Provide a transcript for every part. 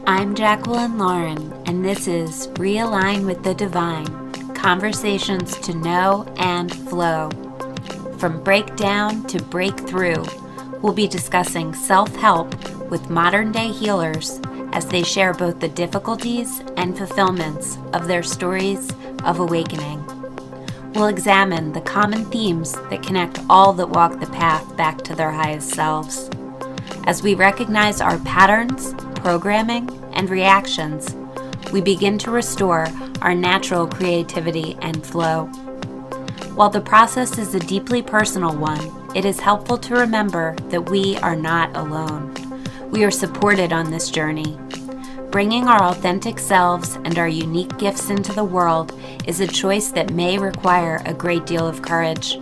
I'm Jacqueline Lauren, and this is Realign with the Divine, conversations to know and flow. From breakdown to breakthrough, we'll be discussing self-help with modern-day healers as they share both the difficulties and fulfillments of their stories of awakening. We'll examine the common themes that connect all that walk the path back to their highest selves. As we recognize our patterns, programming, and reactions, we begin to restore our natural creativity and flow. While the process is a deeply personal one, it is helpful to remember that we are not alone. We are supported on this journey. Bringing our authentic selves and our unique gifts into the world is a choice that may require a great deal of courage.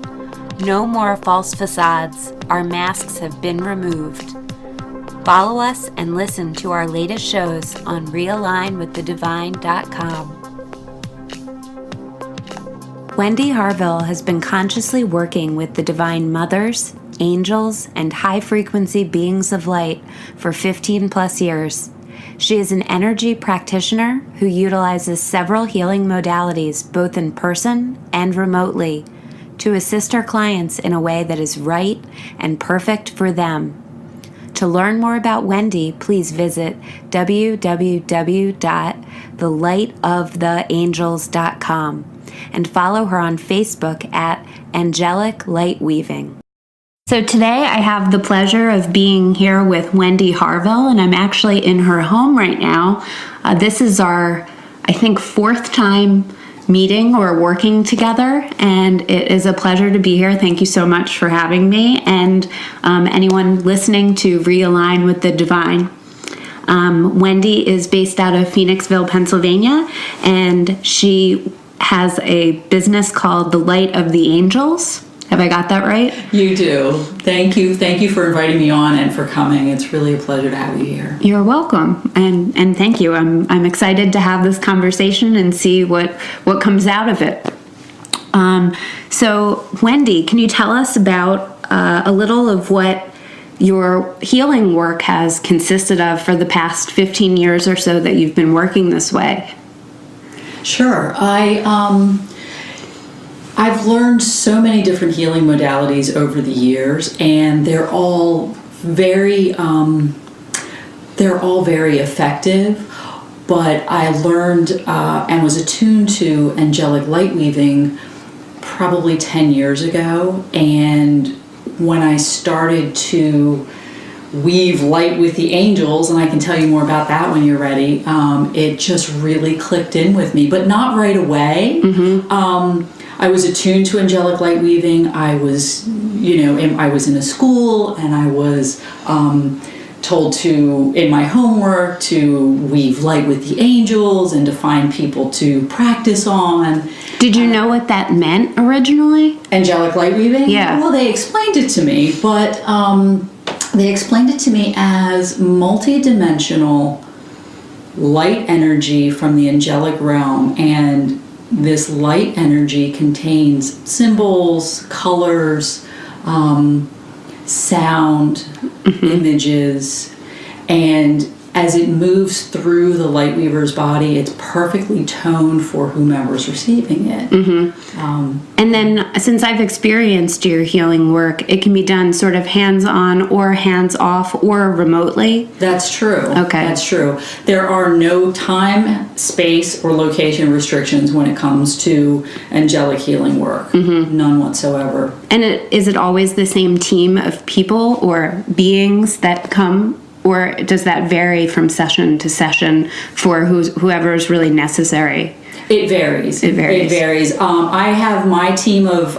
No more false facades. Our masks have been removed. Follow us and listen to our latest shows on realignwiththedivine.com. Wendy Harvill has been consciously working with the divine mothers, angels, and high-frequency beings of light for 15 plus years. She is an energy practitioner who utilizes several healing modalities both in person and remotely to assist her clients in a way that is right and perfect for them. To learn more about Wendy, please visit www.thelightoftheangels.com and follow her on Facebook at Angelic Lightweaving. So today I have the pleasure of being here with Wendy Harvill, and I'm actually in her home right now. This is our, I think, fourth time meeting or working together, and it is a pleasure to be here. Thank you so much for having me, and anyone listening to Realign with the Divine. Wendy is based out of Phoenixville, Pennsylvania, and she has a business called The Light of the Angels. Have I got that right? You do. Thank you. Thank you for inviting me on and for coming. It's really a pleasure to have you here. You're welcome. And thank you. I'm excited to have this conversation and see what comes out of it. So Wendy, can you tell us about a little of what your healing work has consisted of for the past 15 years or so that you've been working this way? Sure. I've learned so many different healing modalities over the years, and they're all very effective. But I learned and was attuned to angelic light weaving probably 10 years ago, and when I started to weave light with the angels, and I can tell you more about that when you're ready, it just really clicked in with me, but not right away. Mm-hmm. I was attuned to angelic light weaving. I was, I was in a school, and I was told to, in my homework, to weave light with the angels and to find people to practice on. Did you know what that meant originally? Angelic light weaving? Yeah. Well, they explained it to me, but they explained it to me as multidimensional light energy from the angelic realm, and this light energy contains symbols, colors, sound, mm-hmm. images, and as it moves through the light weaver's body, it's perfectly toned for whomever's receiving it. Mm-hmm. And then, since I've experienced your healing work, it can be done sort of hands-on or hands-off or remotely? That's true. Okay. That's true. There are no time, space, or location restrictions when it comes to angelic healing work. Mm-hmm. None whatsoever. And is it always the same team of people or beings that come? Or does that vary from session to session for whoever is really necessary? It varies. I have my team of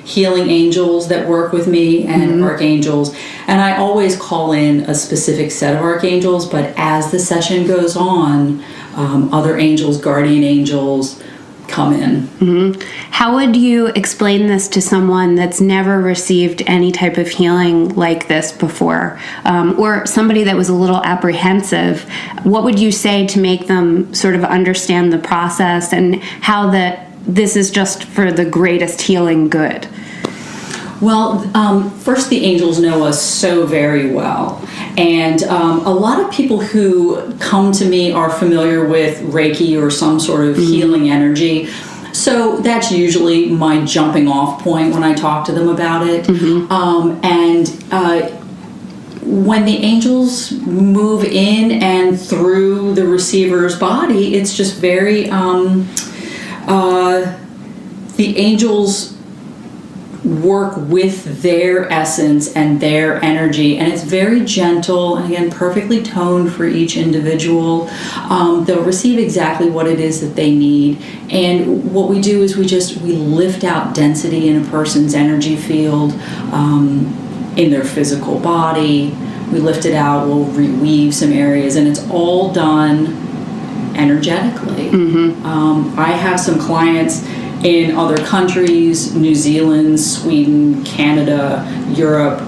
healing angels that work with me and mm-hmm. archangels, and I always call in a specific set of archangels, but as the session goes on, other angels, guardian angels, come in. Mm-hmm. How would you explain this to someone that's never received any type of healing like this before, or somebody that was a little apprehensive? What would you say to make them sort of understand the process and how that this is just for the greatest healing good? Well, first, the angels know us so very well. And a lot of people who come to me are familiar with Reiki or some sort of healing energy. So that's usually my jumping off point when I talk to them about it. When the angels move in and through the receiver's body, it's just very, the angels work with their essence and their energy, and it's very gentle and again perfectly toned for each individual. They'll receive exactly what it is that they need, and what we do is we lift out density in a person's energy field, in their physical body. We lift it out, we'll reweave some areas, and it's all done energetically. I have some clients in other countries, New Zealand, Sweden, Canada, Europe.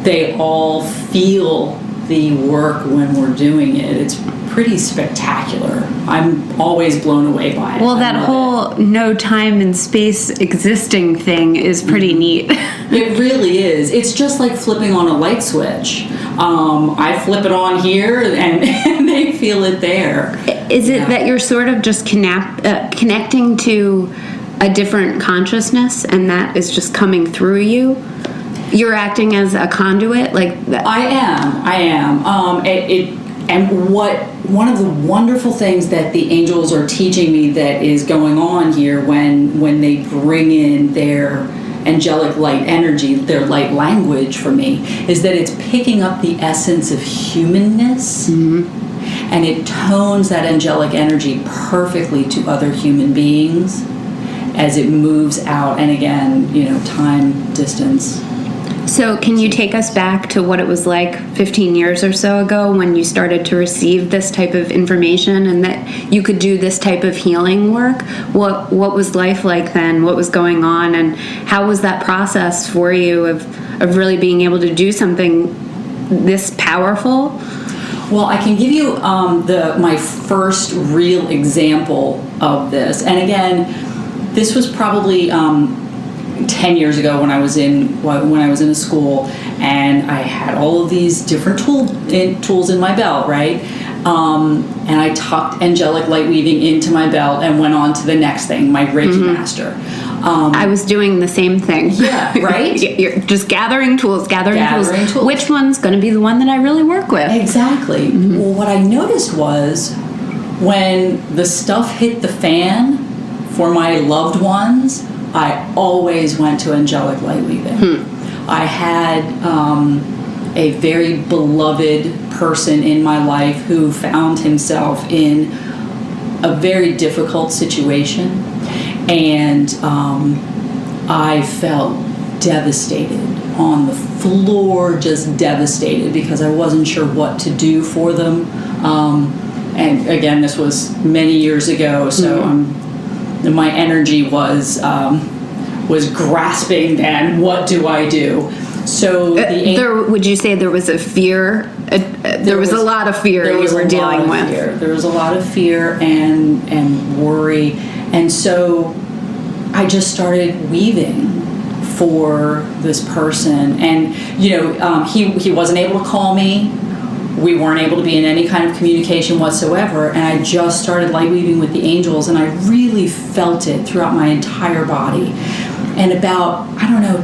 They all feel the work when we're doing it. It's pretty spectacular. I'm always blown away by it. Well, that whole no time and space existing thing is pretty neat. It really is. It's just like flipping on a light switch. I flip it on here and they feel it there. Is it that you're sort of just connecting to a different consciousness, and that is just coming through you? You're acting as a conduit, like that. I am. And one of the wonderful things that the angels are teaching me that is going on here when they bring in their angelic light energy, their light language for me, is that it's picking up the essence of humanness, and it tones that angelic energy perfectly to other human beings as it moves out, and again, time, distance. So can you take us back to what it was like 15 years or so ago when you started to receive this type of information and that you could do this type of healing work? What was life like then? What was going on? And how was that process for you of really being able to do something this powerful? Well, I can give you my first real example of this. And again, this was probably 10 years ago when I was in a school, and I had all of these different tools in my belt, right? And I tucked angelic light weaving into my belt and went on to the next thing, my Reiki master. I was doing the same thing. Yeah, right? You're just gathering tools. Which one's going to be the one that I really work with? Exactly. Well, what I noticed was when the stuff hit the fan for my loved ones, I always went to angelic light weaving. I had a very beloved person in my life who found himself in a very difficult situation, and I felt devastated on the floor, just devastated because I wasn't sure what to do for them. And again, this was many years ago, so my energy was grasping then, what do I do? So would you say there was a fear? There was a lot of fear you were dealing with. There was a lot of fear and worry. And so I just started weaving for this person. And, he wasn't able to call me. We weren't able to be in any kind of communication whatsoever, and I just started light weaving with the angels, and I really felt it throughout my entire body. And about,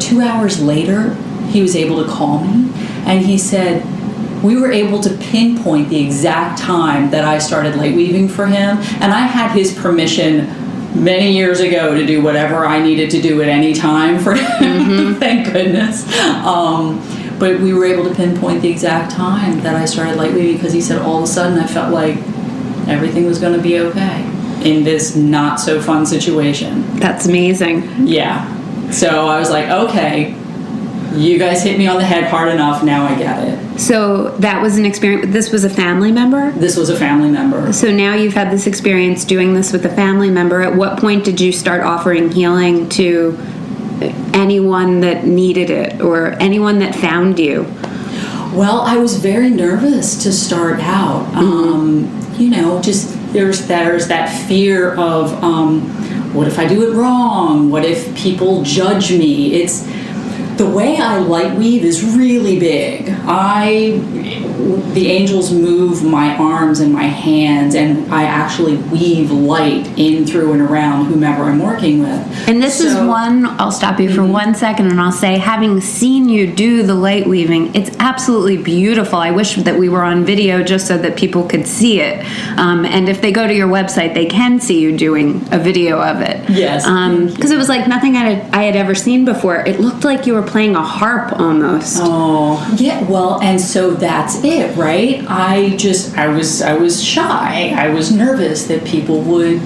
2 hours later, he was able to call me, and he said, we were able to pinpoint the exact time that I started light weaving for him, and I had his permission many years ago to do whatever I needed to do at any time for him, thank goodness. But we were able to pinpoint the exact time that I started light weaving because he said all of a sudden I felt like everything was going to be okay in this not so fun situation. That's amazing. Yeah. So I was like, okay, you guys hit me on the head hard enough, now I get it. So that was an experience. This was a family member? This was a family member. So now you've had this experience doing this with a family member. At what point did you start offering healing to anyone that needed it or anyone that found you? Well, I was very nervous to start out. Just there's that fear of what if I do it wrong? What if people judge me? The way I light weave is really big. The angels move my arms and my hands, and I actually weave light in, through, and around whomever I'm working with. And this is one, I'll stop you for 1 second and I'll say, having seen you do the light weaving, it's absolutely beautiful. I wish that we were on video just so that people could see it. And if they go to your website, they can see you doing a video of it. Yes. Because it was like nothing I had ever seen before. It looked like you were playing a harp almost. Oh, yeah. Well, and so that's it, right? I was shy. I was nervous that people would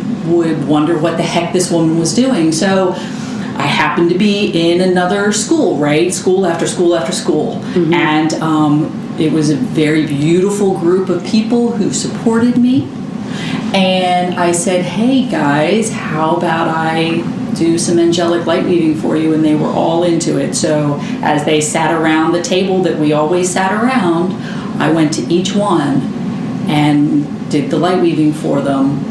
wonder what the heck this woman was doing. So I happened to be in another school, right? School after school after school. Mm-hmm. And it was a very beautiful group of people who supported me. And I said, hey guys, how about I do some angelic light weaving for you? And they were all into it. So as they sat around the table that we always sat around, I went to each one and did the light weaving for them.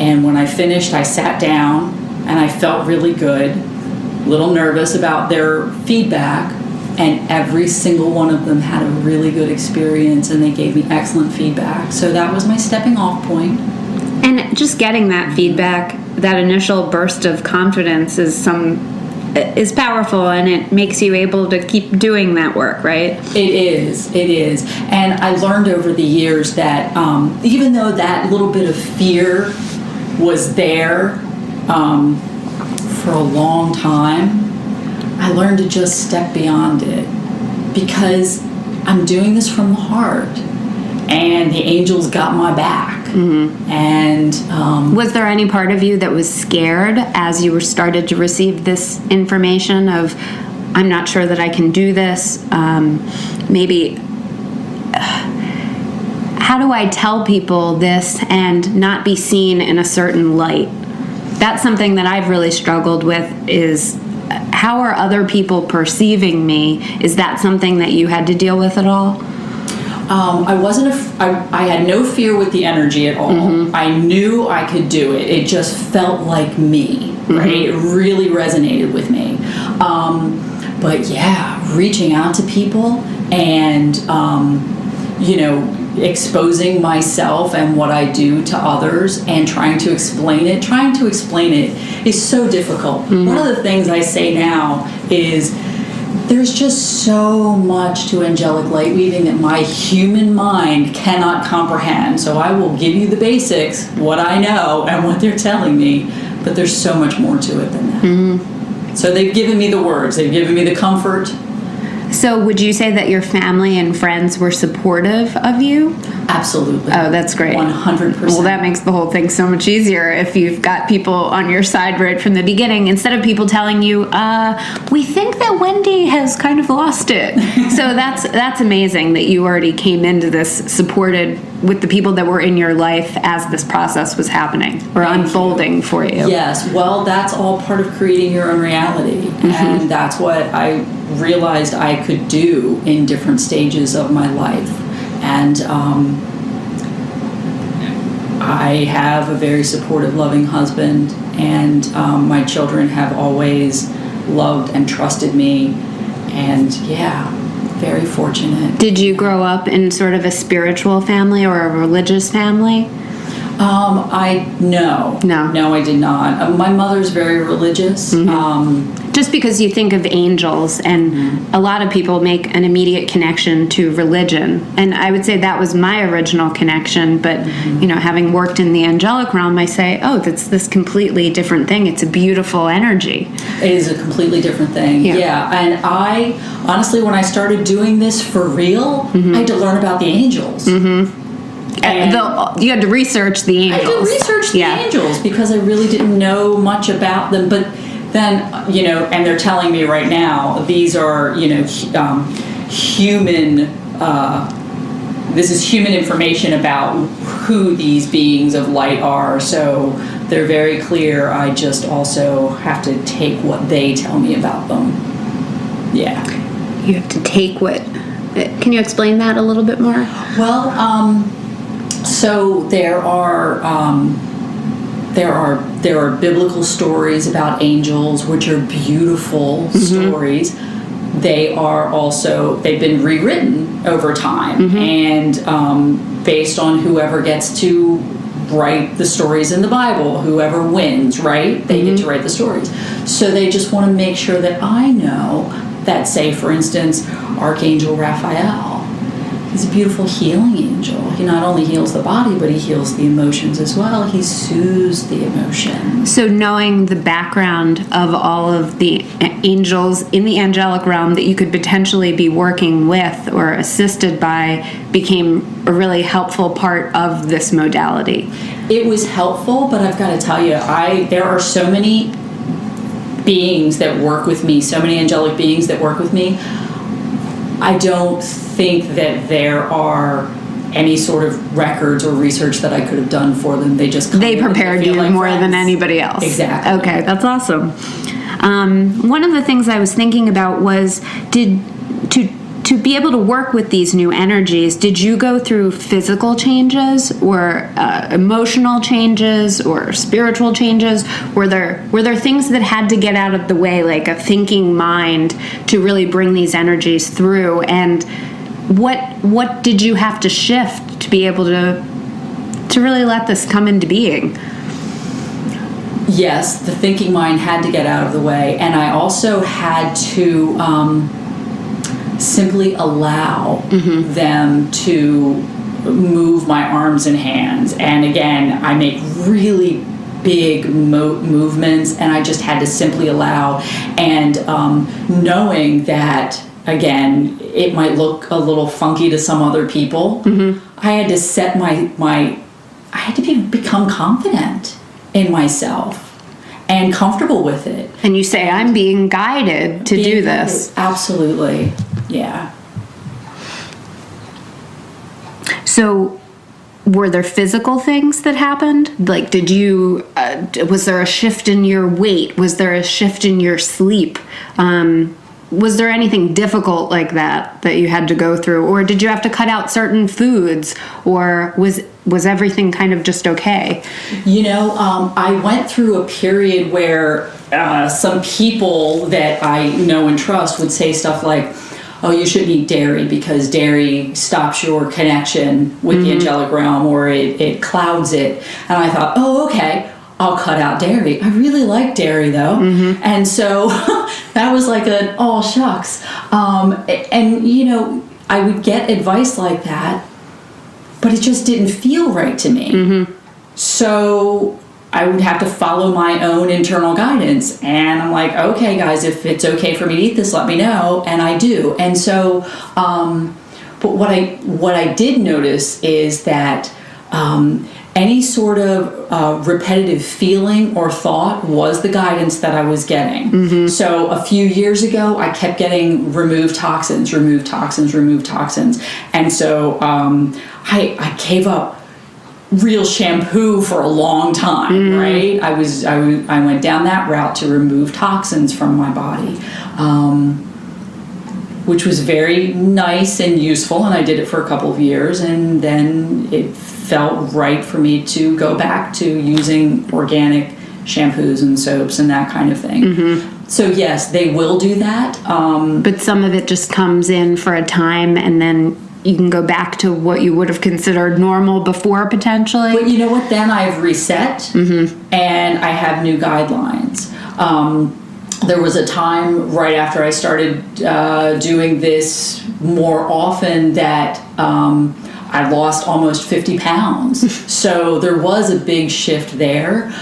And when I finished, I sat down and I felt really good, a little nervous about their feedback. And every single one of them had a really good experience, and they gave me excellent feedback. So that was my stepping off point. And just getting that feedback, that initial burst of confidence is powerful, and it makes you able to keep doing that work, right? It is. And I learned over the years that even though that little bit of fear was there for a long time, I learned to just step beyond it, because I'm doing this from the heart, and the angels got my back. Mm-hmm. And was there any part of you that was scared as you were started to receive this information of, I'm not sure that I can do this, maybe how do I tell people this and not be seen in a certain light? That's something that I've really struggled with, is how are other people perceiving me? Is that something that you had to deal with at all? I had no fear with the energy at all. Mm-hmm. I knew I could do it. It just felt like me, right? Mm-hmm. It really resonated with me. But yeah, reaching out to people and, exposing myself and what I do to others and trying to explain it is so difficult. Mm-hmm. One of the things I say now is, there's just so much to angelic light weaving that my human mind cannot comprehend. So I will give you the basics, what I know and what they're telling me, but there's so much more to it than that. Mm-hmm. So they've given me the words, they've given me the comfort. So would you say that your family and friends were supportive of you? Absolutely. Oh, that's great. 100%. Well, that makes the whole thing so much easier if you've got people on your side right from the beginning, instead of people telling you, we think that Wendy has kind of lost it. So that's amazing that you already came into this supported with the people that were in your life as this process was happening or unfolding for you. Yes. Well, that's all part of creating your own reality. Mm-hmm. And that's what I realized I could do in different stages of my life. And I have a very supportive, loving husband, and my children have always loved and trusted me. And yeah, very fortunate. Did you grow up in sort of a spiritual family or a religious family? No, I did not. My mother's very religious. Mm-hmm. Just because you think of angels, and mm-hmm. a lot of people make an immediate connection to religion, and I would say that was my original connection, but mm-hmm. Having worked in the angelic realm, I say, oh, that's this completely different thing. It's a beautiful energy. It is a completely different thing. Yeah. And I honestly, when I started doing this for real, mm-hmm. I had to learn about the angels. Mm-hmm. You had to research the angels. I had to research the angels because I really didn't know much about them. But then, and they're telling me right now, these are, human, this is human information about who these beings of light are. So they're very clear. I just also have to take what they tell me about them. Yeah. You have to take what... Can you explain that a little bit more? Well, so there are biblical stories about angels, which are beautiful mm-hmm. stories, they've been rewritten over time, and based on whoever gets to write the stories in the Bible, whoever wins, right? They get to write the stories. So they just want to make sure that I know that, say, for instance, Archangel Raphael, he's a beautiful healing angel. He not only heals the body, but he heals the emotions as well. He soothes the emotions. So knowing the background of all of the angels in the angelic realm that you could potentially be working with or assisted by became a really helpful part of this modality. It was helpful, but I've got to tell you, there are so many beings that work with me, so many angelic beings that work with me. I don't think that there are any sort of records or research that I could have done for them. They just they prepared you like more friends. Than anybody else. Exactly. Okay, that's awesome. One of the things I was thinking about was to be able to work with these new energies, did you go through physical changes or emotional changes or spiritual changes? Were there things that had to get out of the way, like a thinking mind, to really bring these energies through? And what did you have to shift to be able to really let this come into being? Yes, the thinking mind had to get out of the way, and I also had to simply allow them to move my arms and hands. And again, I make really big movements, and I just had to simply allow. And knowing that, again, it might look a little funky to some other people, I had to set I had to become confident in myself and comfortable with it. And you say, I'm being guided to do this. Absolutely. Yeah. So were there physical things that happened? Like, did you, was there a shift in your weight? Was there a shift in your sleep? Was there anything difficult like that you had to go through? Or did you have to cut out certain foods? Or was everything kind of just okay? I went through a period where some people that I know and trust would say stuff like, oh, you shouldn't eat dairy because dairy stops your connection with the angelic realm, or it clouds it. And I thought, oh, okay, I'll cut out dairy. I really like dairy, though. And so that was like oh, shucks. I would get advice like that, but it just didn't feel right to me. So I would have to follow my own internal guidance. And I'm like, okay, guys, if it's okay for me to eat this, let me know. And I do. And so, but what I did notice is that any sort of repetitive feeling or thought was the guidance that I was getting. So a few years ago, I kept getting remove toxins. And so I gave up real shampoo for a long time, right? I went down that route to remove toxins from my body, which was very nice and useful, and I did it for a couple of years, and then it felt right for me to go back to using organic shampoos and soaps and that kind of thing. So yes, they will do that. But some of it just comes in for a time, and then you can go back to what you would have considered normal before, potentially. But you know what? Then I've reset, and I have new guidelines. There was a time right after I started doing this more often that I lost almost 50 pounds. So there was a big shift there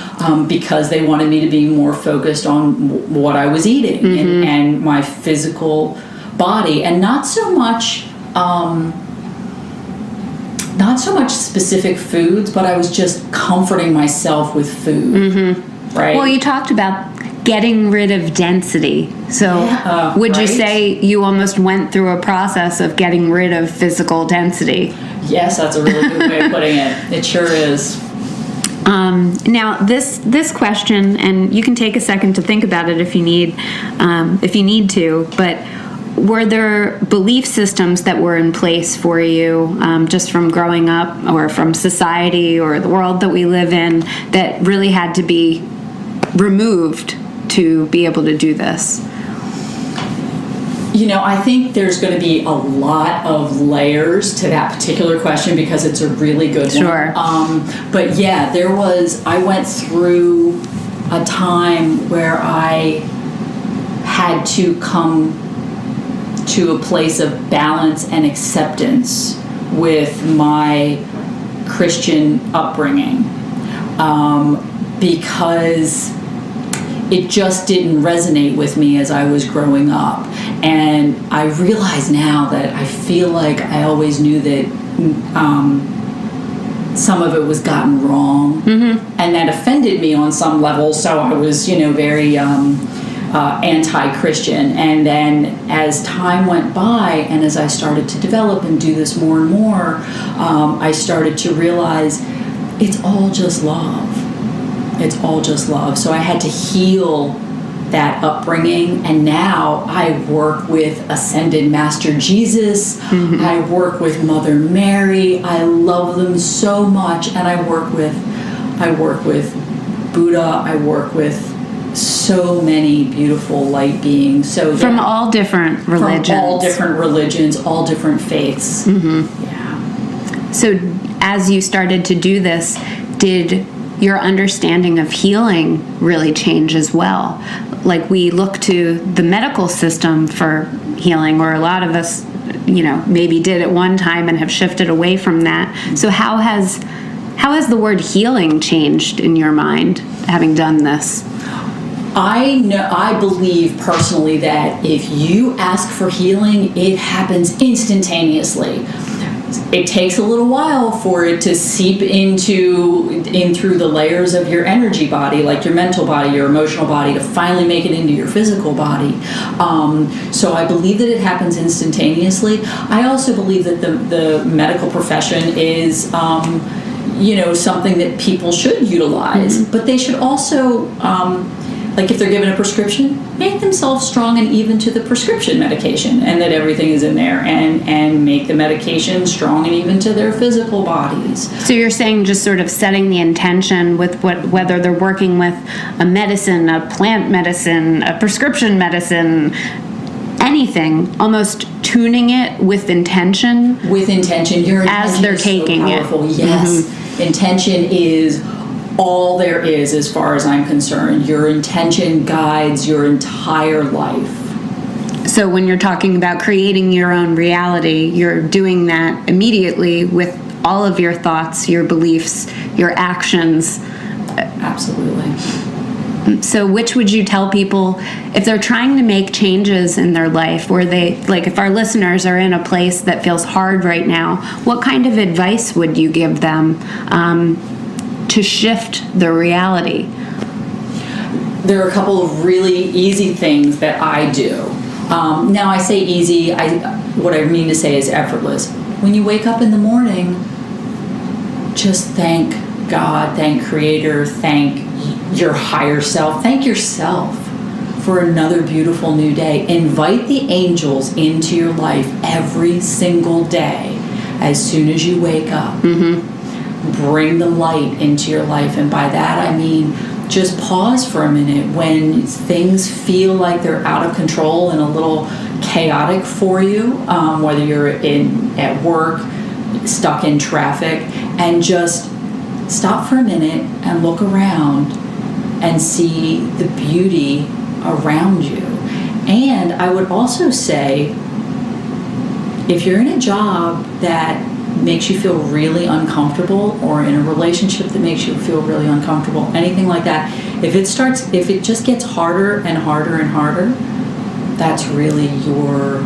because they wanted me to be more focused on what I was eating and my physical body, and not so much specific foods, but I was just comforting myself with food. Right. Well, you talked about getting rid of density. So would you say you almost went through a process of getting rid of physical density? Yes, that's a really good way of putting it. It sure is. Now, this question, and you can take a second to think about it if you need to, but were there belief systems that were in place for you just from growing up or from society or the world that we live in that really had to be removed to be able to do this? I think there's going to be a lot of layers to that particular question because it's a really good Sure. one. But yeah, I went through a time where I had to come to a place of balance and acceptance with my Christian upbringing, because it just didn't resonate with me as I was growing up. And I realize now that I feel like I always knew that some of it was gotten wrong, and that offended me on some level, so I was, very anti-Christian. And then as time went by and as I started to develop and do this more and more, I started to realize it's all just love. It's all just love. So I had to heal that upbringing, and now I work with Ascended Master Jesus. I work with Mother Mary. I love them so much, and I work with Buddha. I work with so many beautiful light beings. So From all different religions. From all different religions, all different faiths. Yeah. So as you started to do this, did your understanding of healing really change as well? Like, we look to the medical system for healing, or a lot of us, maybe did at one time and have shifted away from that. So how has the word healing changed in your mind, having done this? I believe personally that if you ask for healing, it happens instantaneously. It takes a little while for it to seep in through the layers of your energy body, like your mental body, your emotional body, to finally make it into your physical body. So I believe that it happens instantaneously. I also believe that the medical profession is something that people should utilize, but they should also, like if they're given a prescription, make themselves strong and even to the prescription medication, and that everything is in there, and make the medication strong and even to their physical bodies. So you're saying just sort of setting the intention with whether they're working with a medicine, a plant medicine, a prescription medicine, anything, almost tuning it with intention. With intention, your intention as they're is taking so powerful. it. Yes, intention is all there is as far as I'm concerned. Your intention guides your entire life. So when you're talking about creating your own reality, you're doing that immediately with all of your thoughts, your beliefs, your actions. Absolutely. So which would you tell people if they're trying to make changes in their life, where they, like if our listeners are in a place that feels hard right now, what kind of advice would you give them to shift the reality? There are a couple of really easy things that I do. Now I say easy, what I mean to say is effortless. When you wake up in the morning, just thank God, thank Creator, thank your higher self, thank yourself for another beautiful new day. Invite the angels into your life every single day as soon as you wake up. Bring the light into your life, and by that I mean just pause for a minute when things feel like they're out of control and a little chaotic for you, whether you're at work, stuck in traffic, and just stop for a minute and look around and see the beauty around you. And I would also say, if you're in a job that makes you feel really uncomfortable, or in a relationship that makes you feel really uncomfortable, anything like that, if it just gets harder and harder and harder, that's really your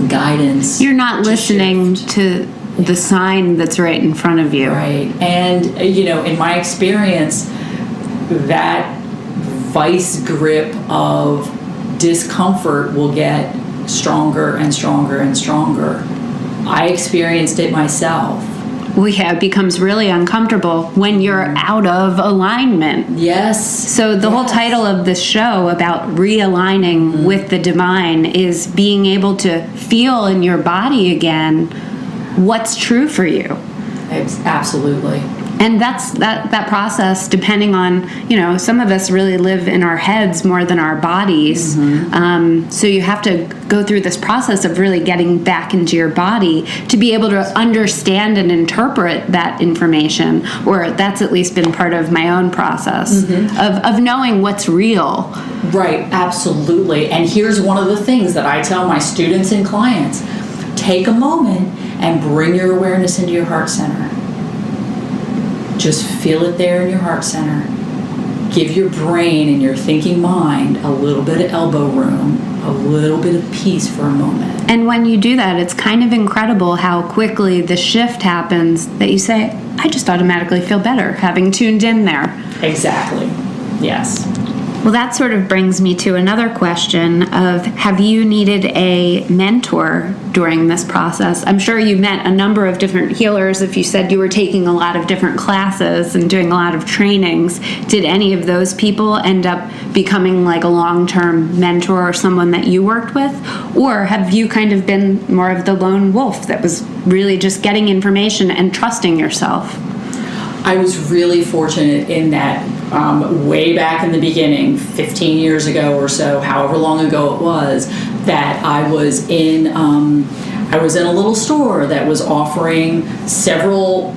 guidance. You're not listening to the sign that's right in front of you. Right. And in my experience, that vice grip of discomfort will get stronger and stronger and stronger. I experienced it myself. Well, yeah, it becomes really uncomfortable when you're out of alignment. Yes. So the whole title of this show about realigning with the divine is being able to feel in your body again what's true for you. Absolutely. And that's that process, depending on, some of us really live in our heads more than our bodies. So you have to go through this process of really getting back into your body to be able to understand and interpret that information, or that's at least been part of my own process of knowing what's real. Right, absolutely. And here's one of the things that I tell my students and clients. Take a moment and bring your awareness into your heart center. Just feel it there in your heart center. Give your brain and your thinking mind a little bit of elbow room, a little bit of peace for a moment. And when you do that, it's kind of incredible how quickly the shift happens that you say, I just automatically feel better having tuned in there. Exactly. Yes. Well, that sort of brings me to another question of, have you needed a mentor during this process? I'm sure you met a number of different healers. If you said you were taking a lot of different classes and doing a lot of trainings, did any of those people end up becoming like a long-term mentor or someone that you worked with? Or have you kind of been more of the lone wolf that was really just getting information and trusting yourself? I was really fortunate in that way back in the beginning, 15 years ago or so, however long ago it was, that I was in a little store that was offering several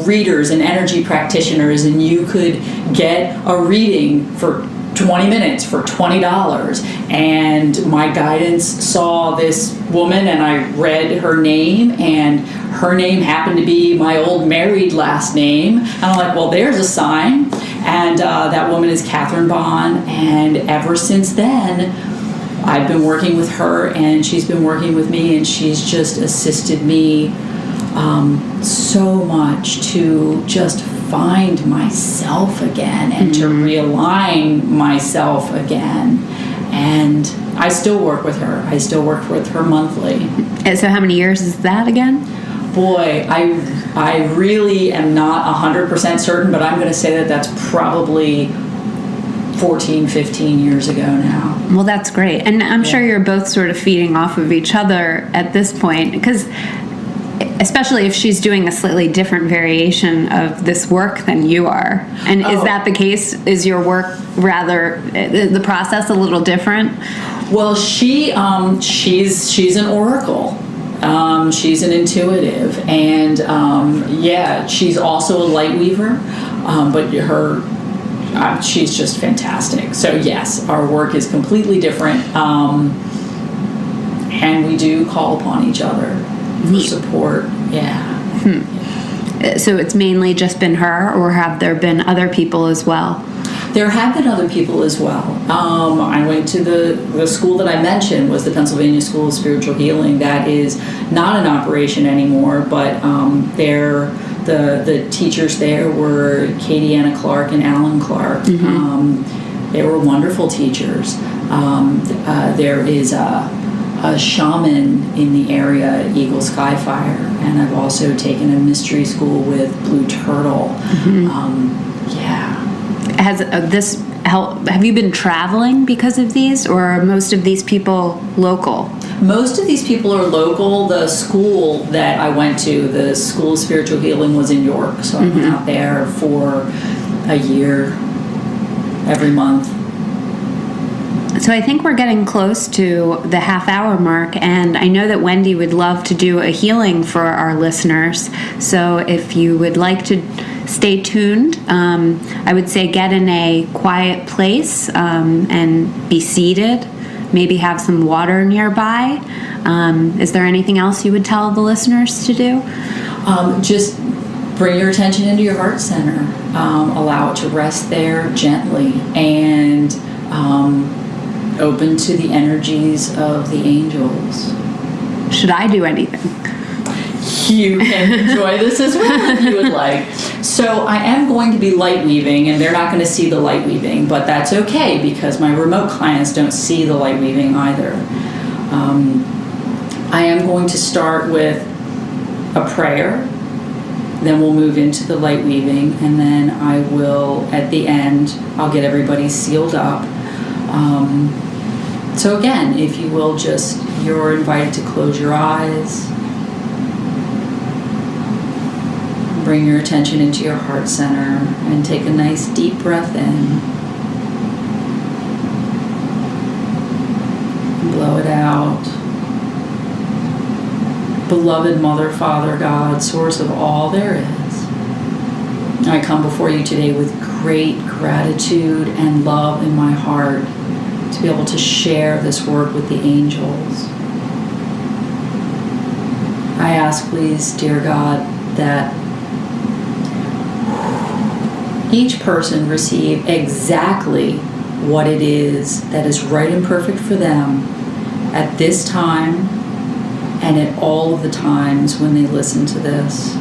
readers and energy practitioners, and you could get a reading for 20 minutes for $20. And my guidance saw this woman, and I read her name, and her name happened to be my old married last name. And I'm like, well, there's a sign. And that woman is Catherine Bond. And ever since then, I've been working with her, and she's been working with me, and she's just assisted me so much to just find myself again and to realign myself again. And I still work with her. I still work with her monthly. And so how many years is that again? Boy, I really am not 100% certain, but I'm going to say that that's probably 14, 15 years ago now. Well, that's great. And I'm sure you're both sort of feeding off of each other at this point, because especially if she's doing a slightly different variation of this work than you are. And is that the case? Is your work rather, the process a little different? Well, she's an oracle. She's an intuitive, and she's also a light weaver, but she's just fantastic. So yes, our work is completely different, and we do call upon each other for support. So it's mainly just been her, or have there been other people as well? There have been other people as well. I went to the school that I mentioned was the Pennsylvania School of Spiritual Healing. That is not in operation anymore, but the teachers there were Katie Anna Clark and Alan Clark. They were wonderful teachers. There is a shaman in the area, Eagle Skyfire, and I've also taken a mystery school with Blue Turtle. Has this helped? Have you been traveling because of these, or are most of these people local? Most of these people are local. The school that I went to, the School of Spiritual Healing, was in York, so I went out there for a year, every month. So I think we're getting close to the half-hour mark, and I know that Wendy would love to do a healing for our listeners. So if you would like to stay tuned, I would say get in a quiet place and be seated. Maybe have some water nearby. Is there anything else you would tell the listeners to do? Just bring your attention into your heart center. Allow it to rest there gently, and open to the energies of the angels. Should I do anything? You can enjoy this as well if you would like. So I am going to be light weaving, and they're not going to see the light weaving, but that's okay because my remote clients don't see the light weaving either. I am going to start with a prayer, then we'll move into the light weaving, and then I will, at the end, I'll get everybody sealed up. So again, if you will, you're invited to close your eyes. bring your attention into your heart center and take a nice deep breath in. Blow it out. Beloved Mother, Father, God, source of all there is, I come before you today with great gratitude and love in my heart to be able to share this work with the angels. I ask, please, dear God, that each person receive exactly what it is that is right and perfect for them at this time and at all of the times when they listen to this.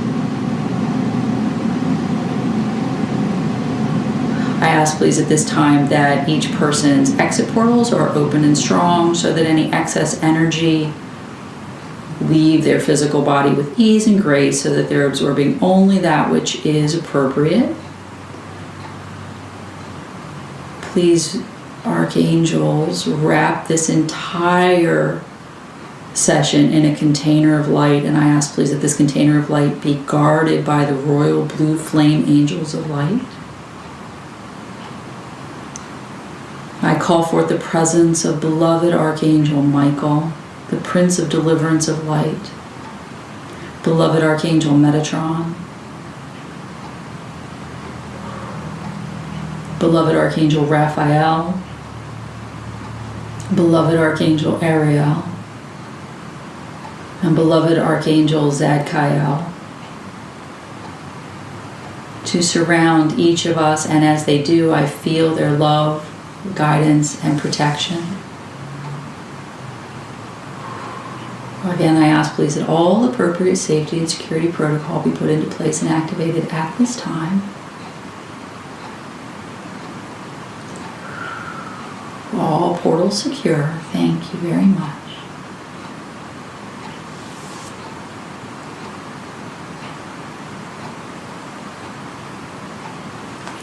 I ask, please, at this time that each person's exit portals are open and strong so that any excess energy leave their physical body with ease and grace so that they're absorbing only that which is appropriate. Please, archangels, wrap this entire session in a container of light, and I ask, please, that this container of light be guarded by the royal blue flame angels of light. I call forth the presence of beloved Archangel Michael, the Prince of Deliverance of Light, beloved Archangel Metatron, beloved Archangel Raphael, beloved Archangel Ariel, and beloved Archangel Zadkiel, to surround each of us, and as they do, I feel their love, guidance, and protection. Again, I ask, please, that all appropriate safety and security protocol be put into place and activated at this time. All portals secure. Thank you very much.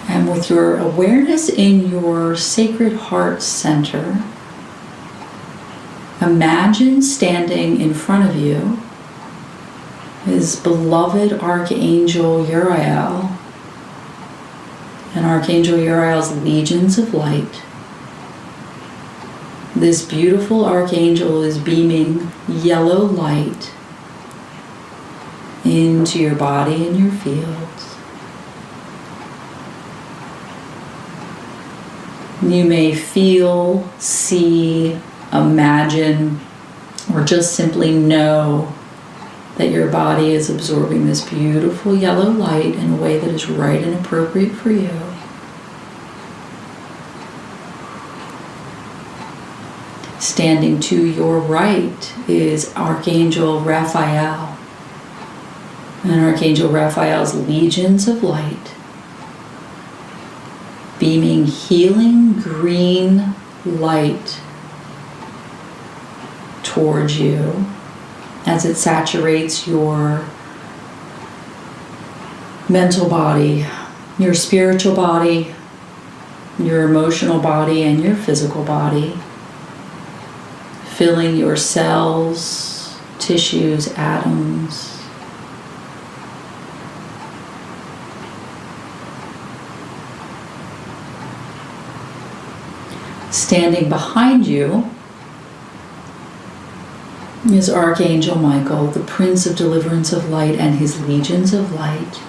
And with your awareness in your sacred heart center, imagine standing in front of you is beloved Archangel Uriel and Archangel Uriel's legions of light. This beautiful archangel is beaming yellow light into your body and your fields. You may feel, see, imagine, or just simply know that your body is absorbing this beautiful yellow light in a way that is right and appropriate for you. Standing to your right is Archangel Raphael and Archangel Raphael's legions of light, beaming healing green light towards you as it saturates your mental body, your spiritual body, your emotional body, and your physical body, filling your cells, tissues, atoms. Standing behind you is Archangel Michael, the Prince of Deliverance of Light, and his legions of light.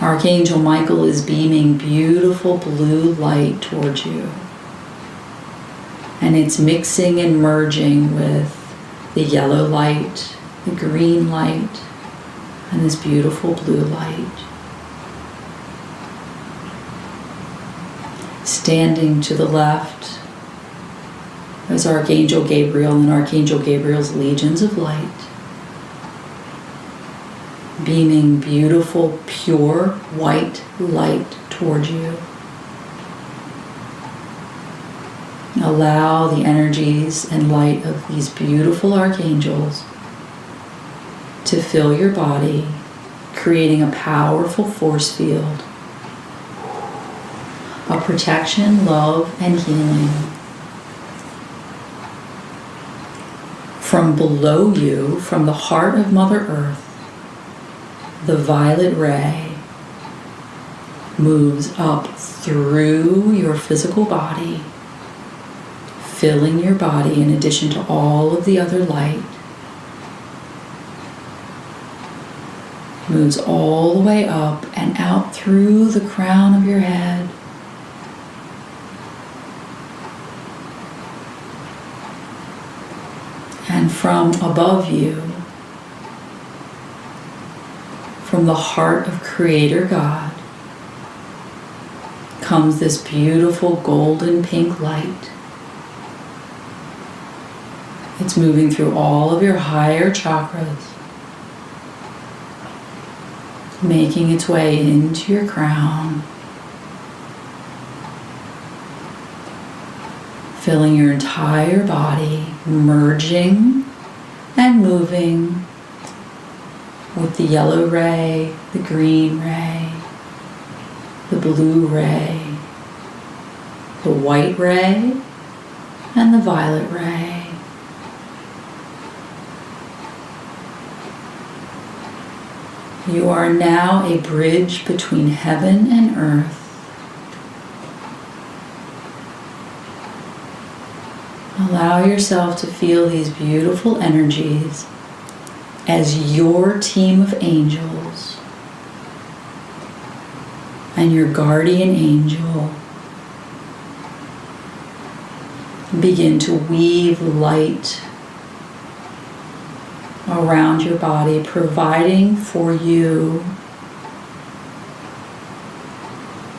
Archangel Michael is beaming beautiful blue light towards you. And it's mixing and merging with the yellow light, the green light, and this beautiful blue light. Standing to the left is Archangel Gabriel and Archangel Gabriel's legions of light, beaming beautiful, pure, white light towards you. Allow the energies and light of these beautiful archangels to fill your body, creating a powerful force field of protection, love, and healing. From below you, from the heart of Mother Earth, the violet ray moves up through your physical body, filling your body in addition to all of the other light. Moves all the way up and out through the crown of your head. And from above you, from the heart of Creator God, comes this beautiful golden pink light. It's moving through all of your higher chakras, making its way into your crown, filling your entire body, merging and moving with the yellow ray, the green ray, the blue ray, the white ray, and the violet ray. You are now a bridge between heaven and earth. Allow yourself to feel these beautiful energies as your team of angels and your guardian angel begin to weave light around your body, providing for you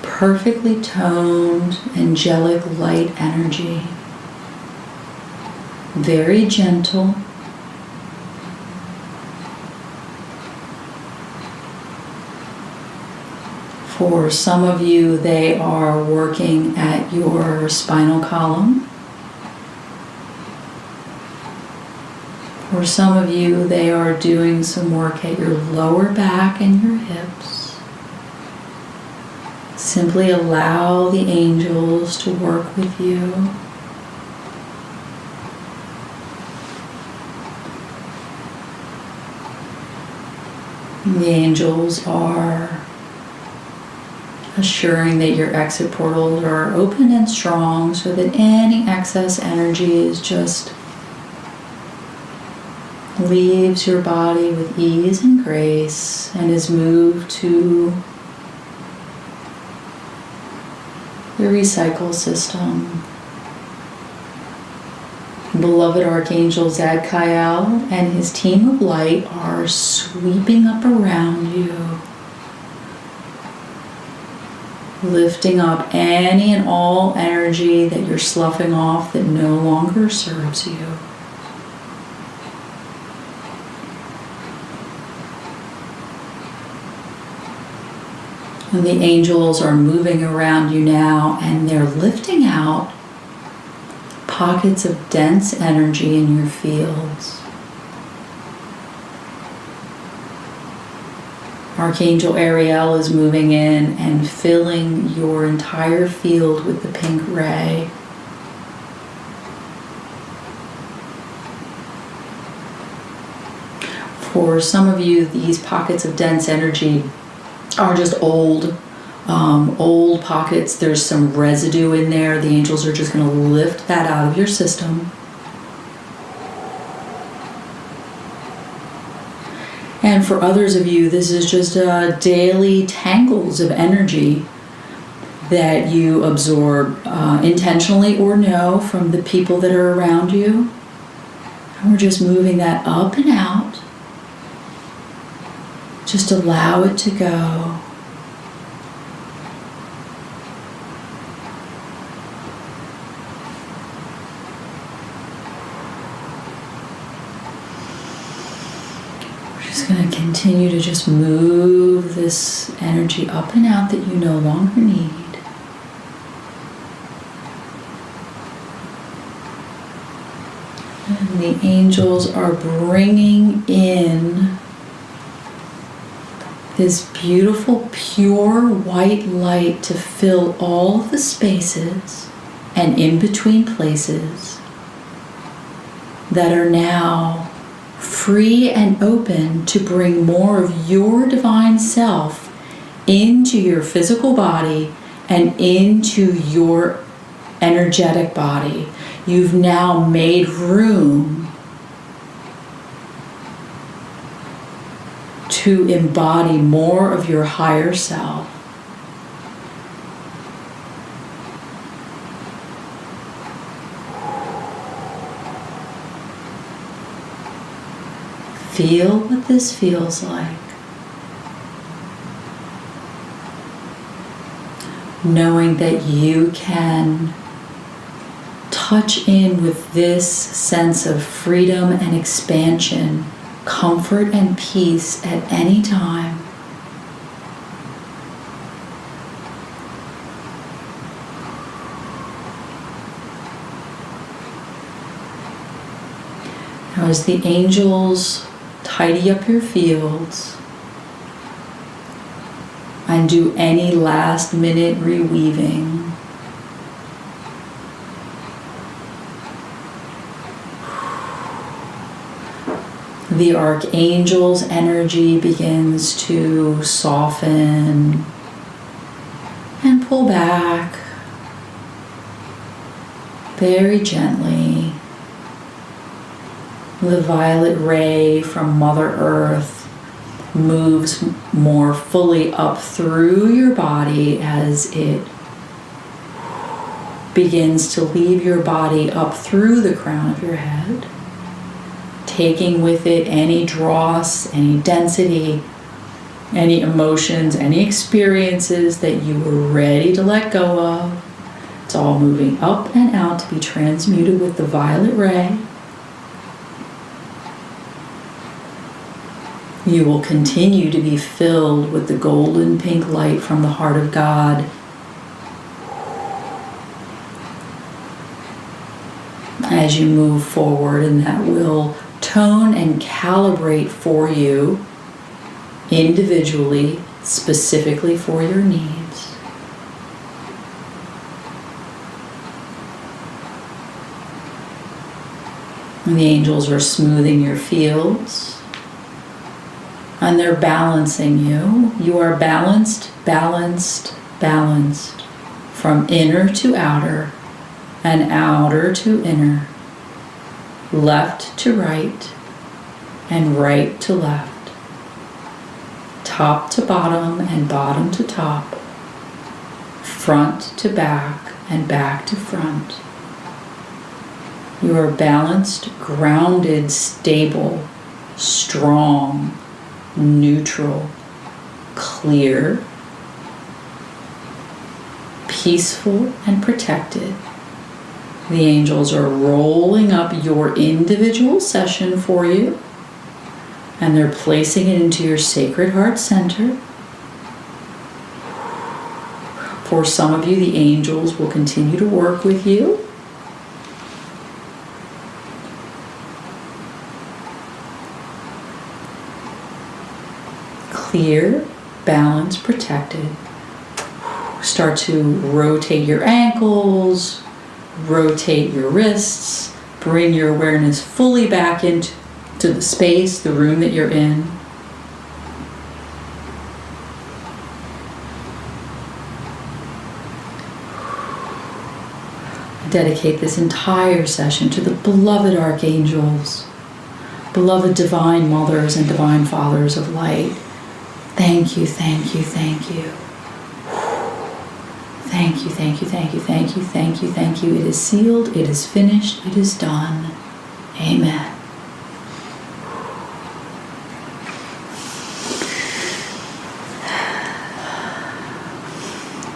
perfectly toned, angelic light energy. Very gentle. For some of you, they are working at your spinal column. For some of you, they are doing some work at your lower back and your hips. Simply allow the angels to work with you. The angels are assuring that your exit portals are open and strong so that any excess energy is just leaves your body with ease and grace and is moved to the recycle system. Beloved Archangel Zadkiel and his team of light are sweeping up around you, lifting up any and all energy that you're sloughing off that no longer serves you. And the angels are moving around you now, and they're lifting out pockets of dense energy in your fields. Archangel Ariel is moving in and filling your entire field with the pink ray. For some of you, these pockets of dense energy are just old pockets. There's some residue in there. The angels are just going to lift that out of your system. And for others of you, this is just daily tangles of energy that you absorb intentionally or no from the people that are around you. And we're just moving that up and out. Just allow it to go. We're just going to continue to just move this energy up and out that you no longer need. And the angels are bringing in this beautiful, pure white light to fill all the spaces and in between places that are now free free and open to bring more of your divine self into your physical body and into your energetic body. You've now made room to embody more of your higher self. Feel what this feels like. Knowing that you can touch in with this sense of freedom and expansion, comfort and peace at any time. Now, as the angels tidy up your fields and do any last minute reweaving, the archangel's energy begins to soften and pull back very gently. The violet ray from Mother Earth moves more fully up through your body as it begins to leave your body up through the crown of your head, taking with it any dross, any density, any emotions, any experiences that you were ready to let go of. It's all moving up and out to be transmuted with the violet ray. You will continue to be filled with the golden pink light from the heart of God. As you move forward, and that will tone and calibrate for you individually, specifically for your needs. And the angels are smoothing your fields. And they're balancing you. You are balanced, balanced, balanced. From inner to outer, and outer to inner. Left to right, and right to left. Top to bottom, and bottom to top. Front to back, and back to front. You are balanced, grounded, stable, strong, neutral, clear, peaceful, and protected. The angels are rolling up your individual session for you, and they're placing it into your Sacred Heart Center. For some of you, the angels will continue to work with you. Clear, balanced, protected. Start to rotate your ankles, rotate your wrists, bring your awareness fully back into the space, the room that you're in. I dedicate this entire session to the beloved archangels, beloved divine mothers and divine fathers of light. Thank you, thank you, thank you. Thank you, thank you, thank you, thank you, thank you, thank you. It is sealed, it is finished, it is done. Amen.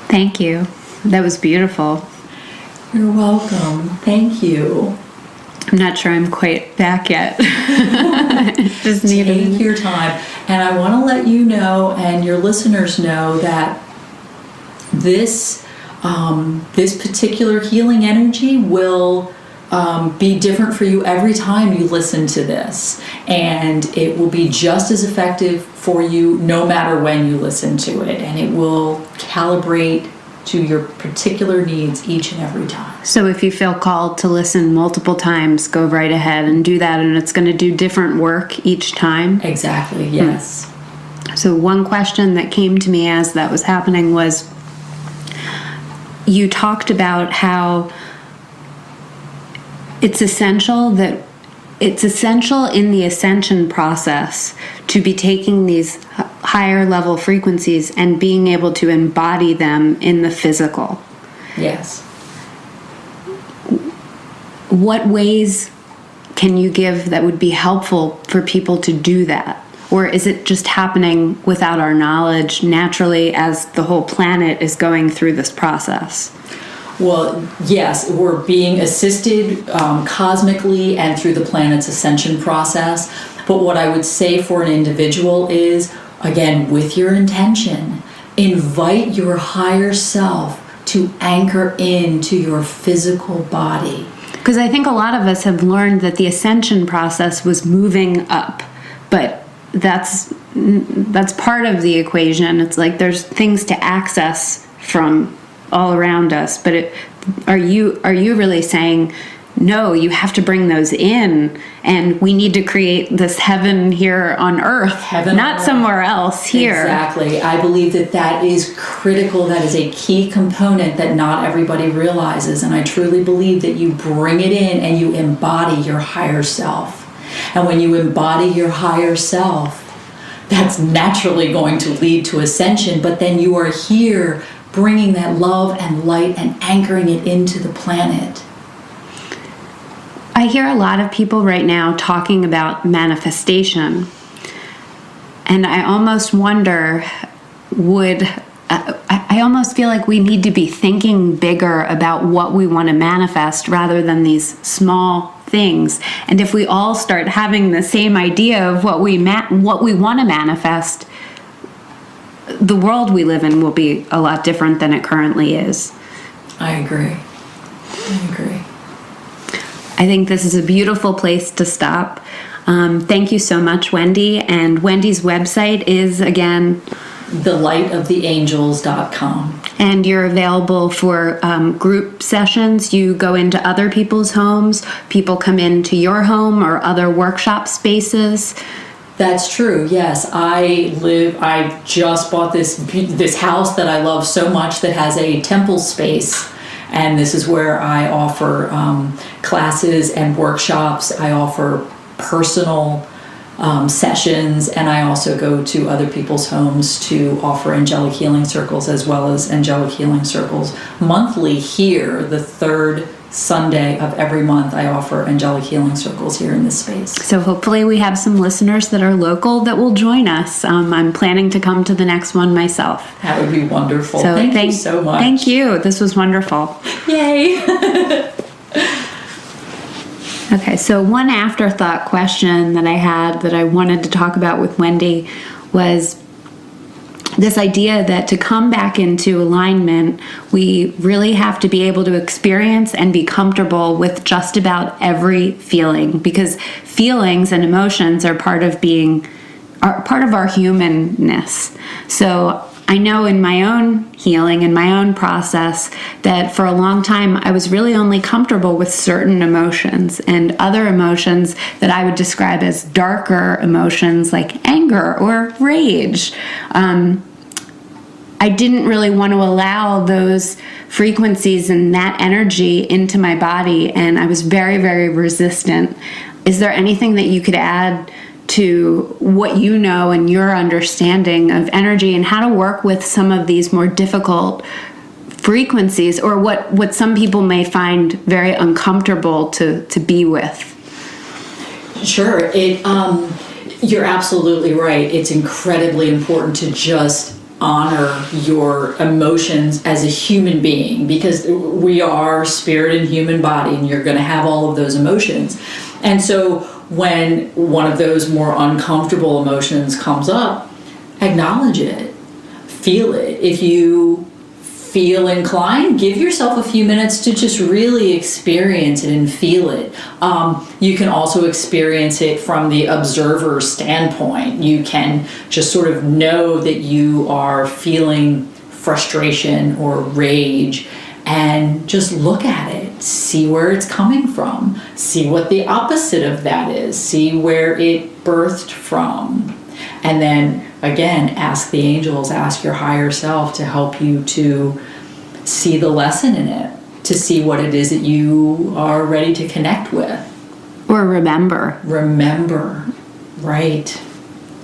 Thank you. That was beautiful. You're welcome. Thank you. I'm not sure I'm quite back yet. Just Take your time. And I want to let you know and your listeners know that this particular healing energy will be different for you every time you listen to this. And it will be just as effective for you no matter when you listen to it. And it will calibrate to your particular needs each and every time. So if you feel called to listen multiple times, go right ahead and do that, and it's going to do different work each time. Exactly, yes. So one question that came to me as that was happening was, you talked about how it's essential in the ascension process to be taking these higher level frequencies and being able to embody them in the physical. Yes. What ways can you give that would be helpful for people to do that? Or is it just happening without our knowledge naturally as the whole planet is going through this process? Well, yes, we're being assisted cosmically and through the planet's ascension process. But what I would say for an individual is, again, with your intention, invite your higher self to anchor into your physical body. Because I think a lot of us have learned that the ascension process was moving up, but that's part of the equation. It's like there's things to access from all around us, but are you really saying, no, you have to bring those in, and we need to create this heaven here on earth, not somewhere else here? Exactly. I believe that is critical. That is a key component that not everybody realizes, and I truly believe that you bring it in and you embody your higher self. And when you embody your higher self, that's naturally going to lead to ascension, but then you are here bringing that love and light and anchoring it into the planet. I hear a lot of people right now talking about manifestation, and I almost wonder, I almost feel like we need to be thinking bigger about what we want to manifest rather than these small things. And if we all start having the same idea of what we want to manifest, the world we live in will be a lot different than it currently is. I agree. I think this is a beautiful place to stop. Thank you so much, Wendy. And Wendy's website is, again, thelightoftheangels.com. And you're available for group sessions. You go into other people's homes. People come into your home or other workshop spaces. That's true, yes. I just bought this house that I love so much that has a temple space. And this is where I offer classes and workshops. I offer personal sessions, and I also go to other people's homes to offer angelic healing circles, as well as angelic healing circles monthly here. The third Sunday of every month, I offer angelic healing circles here in this space. So hopefully we have some listeners that are local that will join us. I'm planning to come to the next one myself. That would be wonderful. So thank you so much. Thank you. This was wonderful. Yay. Okay, so one afterthought question that I had that I wanted to talk about with Wendy was this idea that to come back into alignment, we really have to be able to experience and be comfortable with just about every feeling, because feelings and emotions are part of our humanness. So I know in my own healing, in my own process, that for a long time I was really only comfortable with certain emotions, and other emotions that I would describe as darker emotions like anger or rage. I didn't really want to allow those frequencies and that energy into my body, and I was very, very resistant. Is there anything that you could add to what you know and your understanding of energy and how to work with some of these more difficult frequencies, or what some people may find very uncomfortable to be with? Sure. You're absolutely right. It's incredibly important to just honor your emotions as a human being, because we are spirit and human body, and you're going to have all of those emotions. And so when one of those more uncomfortable emotions comes up, acknowledge it, feel it. If you feel inclined, give yourself a few minutes to just really experience it and feel it. You can also experience it from the observer standpoint. You can just sort of know that you are feeling frustration or rage, and just look at it, see where it's coming from, see what the opposite of that is, see where it birthed from. And then again, ask the angels, ask your higher self to help you to see the lesson in it, to see what it is that you are ready to connect with. Or remember. Remember, right.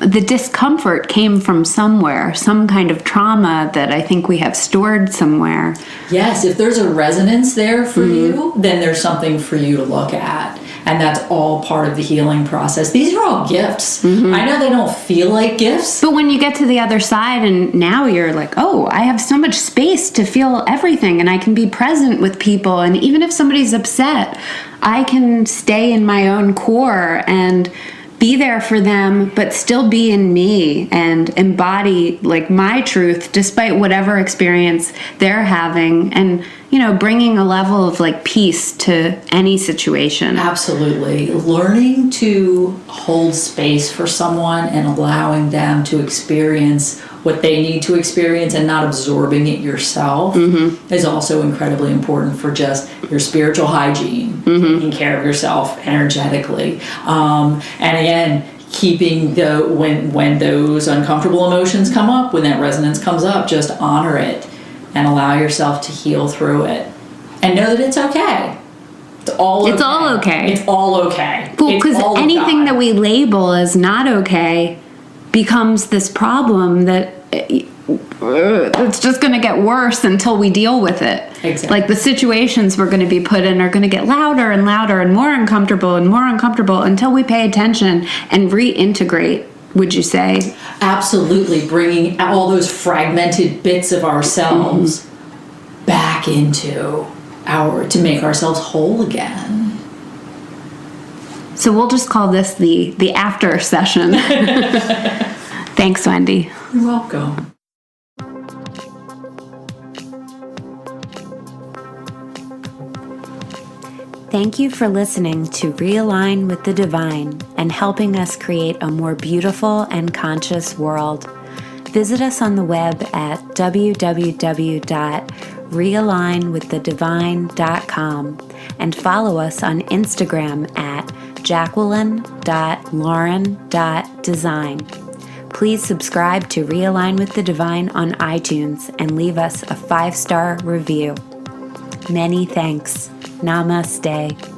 The discomfort came from somewhere, some kind of trauma that I think we have stored somewhere. Yes, if there's a resonance there for you, then there's something for you to look at. And that's all part of the healing process. These are all gifts. I know they don't feel like gifts. But when you get to the other side and now you're like, oh, I have so much space to feel everything and I can be present with people. And even if somebody's upset, I can stay in my own core and be there for them, but still be in me and embody like my truth despite whatever experience they're having, and bringing a level of like peace to any situation. Absolutely. Learning to hold space for someone and allowing them to experience what they need to experience and not absorbing it yourself is also incredibly important for just your spiritual hygiene, taking care of yourself energetically. And again, keeping when those uncomfortable emotions come up, when that resonance comes up, just honor it and allow yourself to heal through it. And know that it's okay. It's all okay. It's all okay. It's all okay. Well, because anything that we label as not okay becomes this problem that it's just going to get worse until we deal with it. Exactly. Like the situations we're going to be put in are going to get louder and louder and more uncomfortable until we pay attention and reintegrate, would you say? Absolutely. Bringing all those fragmented bits of ourselves back into to make ourselves whole again. So we'll just call this the after session. Thanks, Wendy. You're welcome. Thank you for listening to Realign with the Divine and helping us create a more beautiful and conscious world. Visit us on the web at www.realignwiththedivine.com and follow us on Instagram at jacqueline.lauren.design. Please subscribe to Realign with the Divine on iTunes and leave us a 5-star review. Many thanks. Namaste.